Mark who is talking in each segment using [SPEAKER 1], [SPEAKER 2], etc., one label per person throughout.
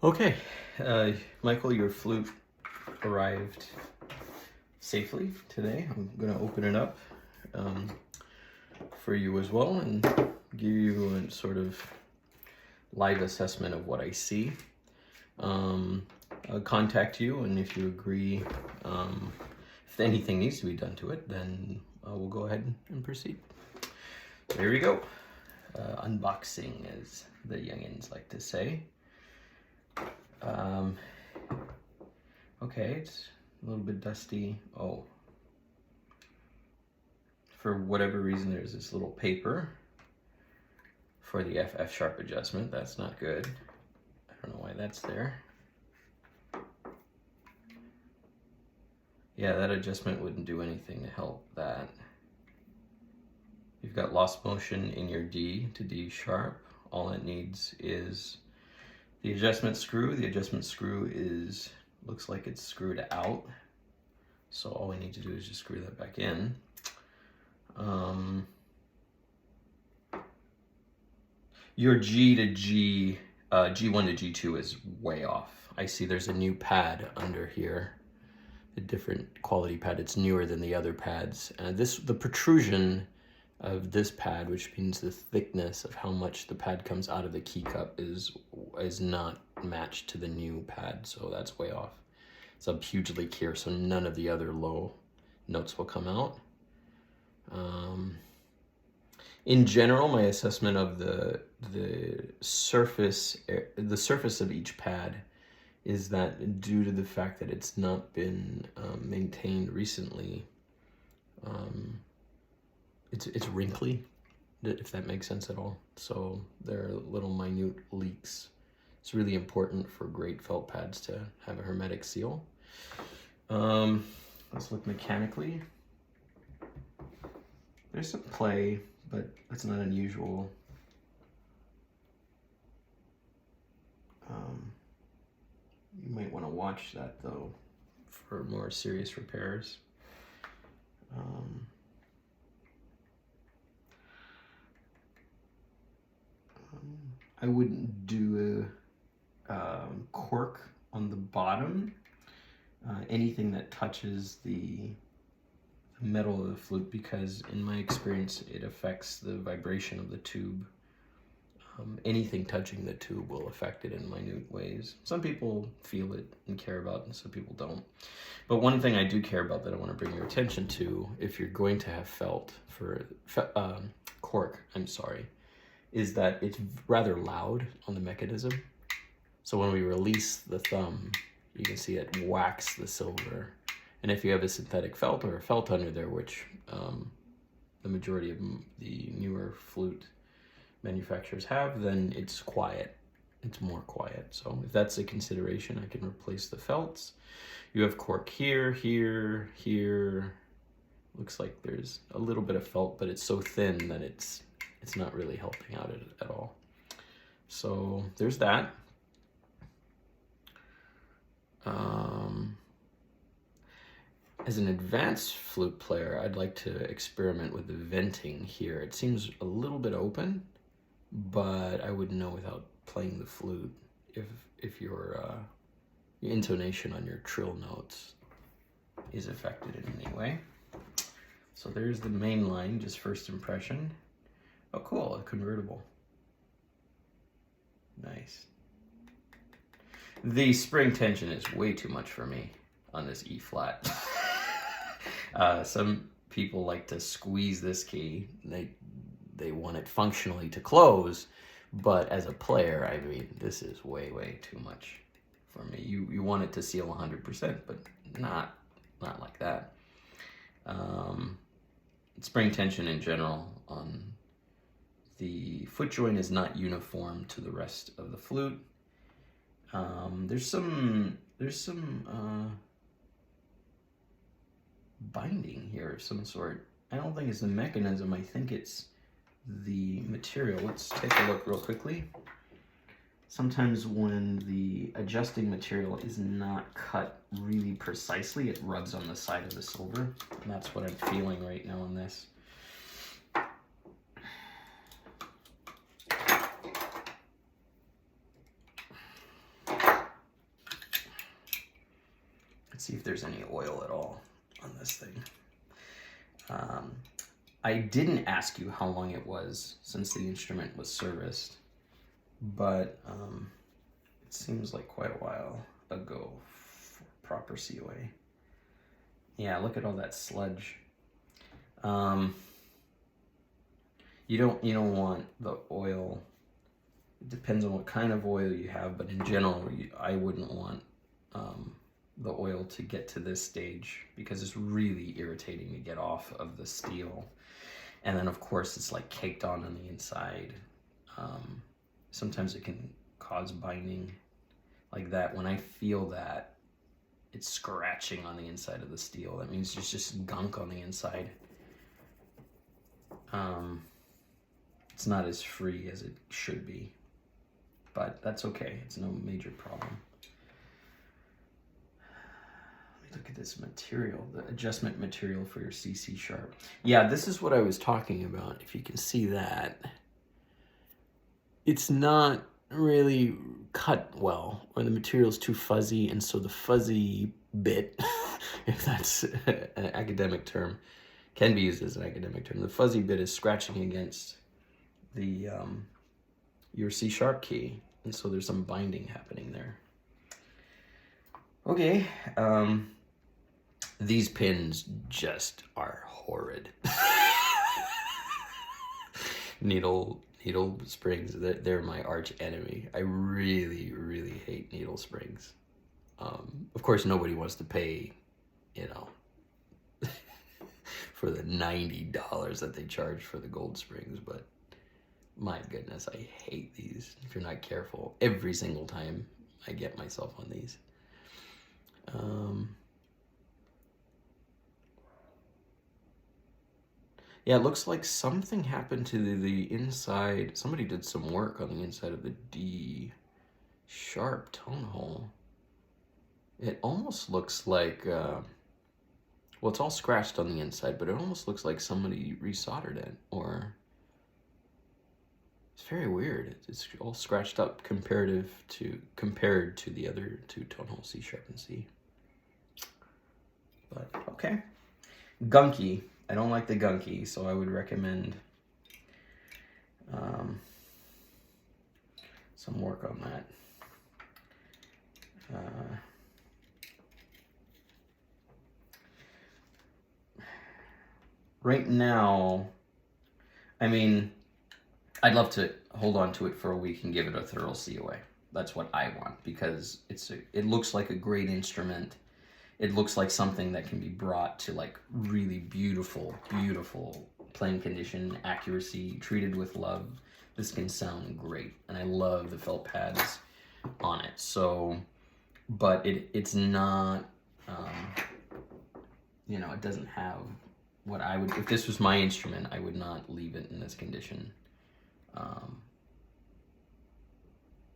[SPEAKER 1] Okay, Michael, your flute arrived safely today. I'm going to open it up for you as well and give you a sort of live assessment of what I see. I'll contact you, and if you agree, if anything needs to be done to it, then we'll go ahead and proceed. So here we go. Unboxing, as the youngins like to say. Okay, it's a little bit dusty. Oh, for whatever reason, there's this little paper for the F sharp adjustment. That's not good. I don't know why that's there. Yeah, that adjustment wouldn't do anything to help that. You've got lost motion in your D to D sharp. All it needs is the adjustment screw. The adjustment screw looks like it's screwed out. So all we need to do is just screw that back in. Your G to G, G1 to G2 is way off. I see there's a new pad under here, a different quality pad. It's newer than the other pads. The protrusion of this pad, which means the thickness of how much the pad comes out of the key cup, is not matched to the new pad, so that's way off. It's a huge leak here, so none of the other low notes will come out. In general, my assessment of the surface of each pad is that due to the fact that it's not been maintained recently, it's wrinkly, if that makes sense at all. So there are little minute leaks. It's really important for great felt pads to have a hermetic seal. Let's look mechanically. There's some play, but that's not unusual. You might want to watch that though for more serious repairs. I wouldn't do a cork on the bottom. Anything that touches the metal of the flute, because in my experience it affects the vibration of the tube. Anything touching the tube will affect it in minute ways. Some people feel it and care about it, and some people don't. But one thing I do care about that I want to bring your attention to, if you're going to have cork, is that it's rather loud on the mechanism. So when we release the thumb, you can see it whacks the silver. And if you have a synthetic felt or a felt under there, which the majority of the newer flute manufacturers have, then it's quiet. It's more quiet. So if that's a consideration, I can replace the felts. You have cork here, here, here. Looks like there's a little bit of felt, but it's so thin that it's not really helping out at all. So there's that. As an advanced flute player, I'd like to experiment with the venting here. It seems a little bit open, but I wouldn't know without playing the flute if your intonation on your trill notes is affected in any way. So there's the main line, just first impression. Oh, cool, a convertible. Nice. The spring tension is way too much for me on this E flat. Some people like to squeeze this key. They want it functionally to close, but as a player, I mean, this is way too much for me. You want it to seal 100%, but not like that. Spring tension in general on the foot joint is not uniform to the rest of the flute. There's some binding here of some sort. I don't think it's the mechanism. I think it's the material. Let's take a look real quickly. Sometimes when the adjusting material is not cut really precisely, it rubs on the side of the silver, and that's what I'm feeling right now on this. see if there's any oil at all on this thing. I didn't ask you how long it was since the instrument was serviced, but it seems like quite a while ago for proper COA. Yeah, look at all that sludge. You don't want the oil. It depends on what kind of oil you have, but in general, I wouldn't want the oil to get to this stage because it's really irritating to get off of the steel. And then of course it's like caked on the inside. Sometimes it can cause binding like that. When I feel that it's scratching on the inside of the steel, that means there's just gunk on the inside. It's not as free as it should be, but that's okay. It's no major problem. Look at this material, the adjustment material for your CC sharp. Yeah, this is what I was talking about. If you can see that, it's not really cut well, or the material's too fuzzy, and so the fuzzy bit, if that's an academic term, can be used as an academic term. The fuzzy bit is scratching against the your C sharp key, and so there's some binding happening there. Okay. These pins just are horrid. Needle springs, they're my arch enemy. I really, really hate needle springs. Of course, nobody wants to pay, you know, for the $90 that they charge for the gold springs, but my goodness, I hate these. If you're not careful, every single time I get myself on these. Yeah, it looks like something happened to the inside. Somebody did some work on the inside of the D sharp tone hole. It almost looks like, well, it's all scratched on the inside, but it almost looks like somebody resoldered it, or it's very weird. It's all scratched up compared to the other two tone holes, C sharp and C. But okay, gunky. I don't like the gunky, so I would recommend some work on that. Right now, I mean, I'd love to hold on to it for a week and give it a thorough COA. That's what I want, because it looks like a great instrument. It looks like something that can be brought to like really beautiful, beautiful playing condition, accuracy, treated with love. This can sound great, and I love the felt pads on it. So, but it's not, you know, it doesn't have what I would, if this was my instrument, I would not leave it in this condition.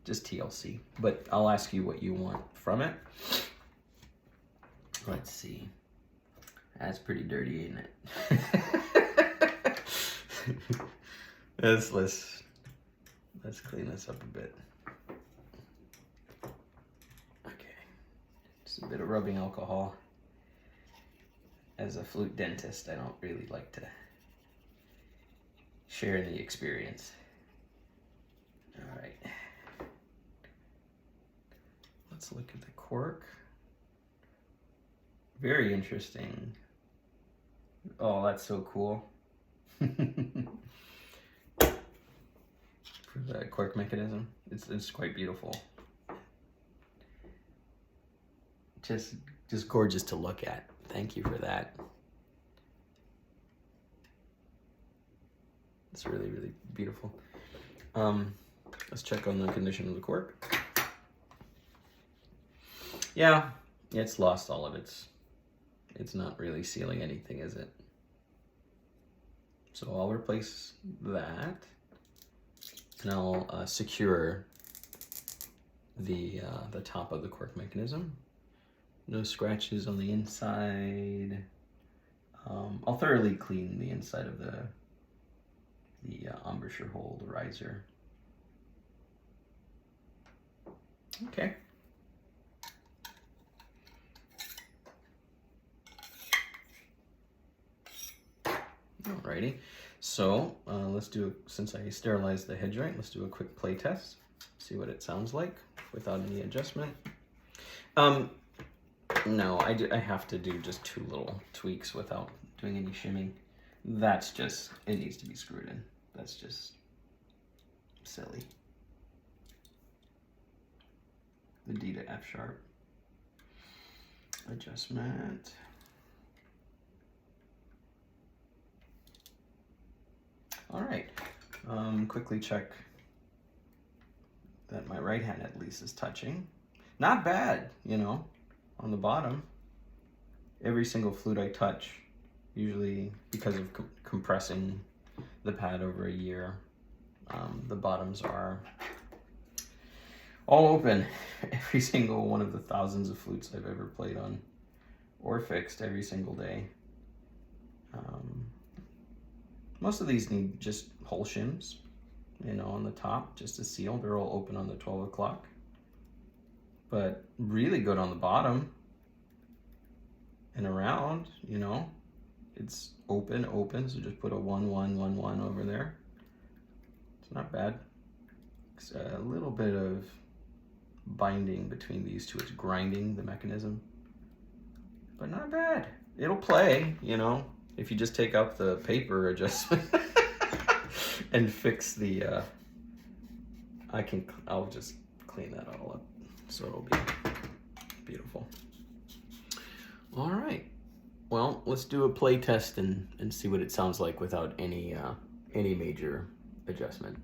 [SPEAKER 1] Just TLC, but I'll ask you what you want from it. Let's see. That's pretty dirty, ain't it? Let's clean this up a bit. Okay. Just a bit of rubbing alcohol. As a flute dentist, I don't really like to share the experience. All right. Let's look at the cork. Very interesting. Oh, that's so cool. For the cork mechanism, it's quite beautiful. Just gorgeous to look at. Thank you for that. It's really, really beautiful. Let's check on the condition of the cork. Yeah, it's lost all of its. It's not really sealing anything, is it? So I'll replace that, and I'll secure the top of the cork mechanism. No scratches on the inside. I'll thoroughly clean the inside of the embouchure hole, the riser. Okay. Alrighty, so let's do, since I sterilized the head joint, let's do a quick play test. See what it sounds like without any adjustment. No, I have to do just 2 little tweaks without doing any shimming. That's just, it needs to be screwed in. That's just silly. The D to F sharp. Adjustment. All right, quickly check that my right hand at least is touching. Not bad, you know, on the bottom. Every single flute I touch, usually because of compressing the pad over a year, the bottoms are all open. Every single one of the thousands of flutes I've ever played on or fixed every single day. Most of these need just hole shims, you know, on the top, just to seal. They're all open on the 12 o'clock. But really good on the bottom and around, you know. It's open, so just put a 1, 1, 1, 1 over there. It's not bad. It's a little bit of binding between these two. It's grinding the mechanism, but not bad. It'll play, you know, if you just take out the paper adjustment and fix the, I'll just clean that all up, so it'll be beautiful. All right, well, let's do a play test and see what it sounds like without any major adjustment.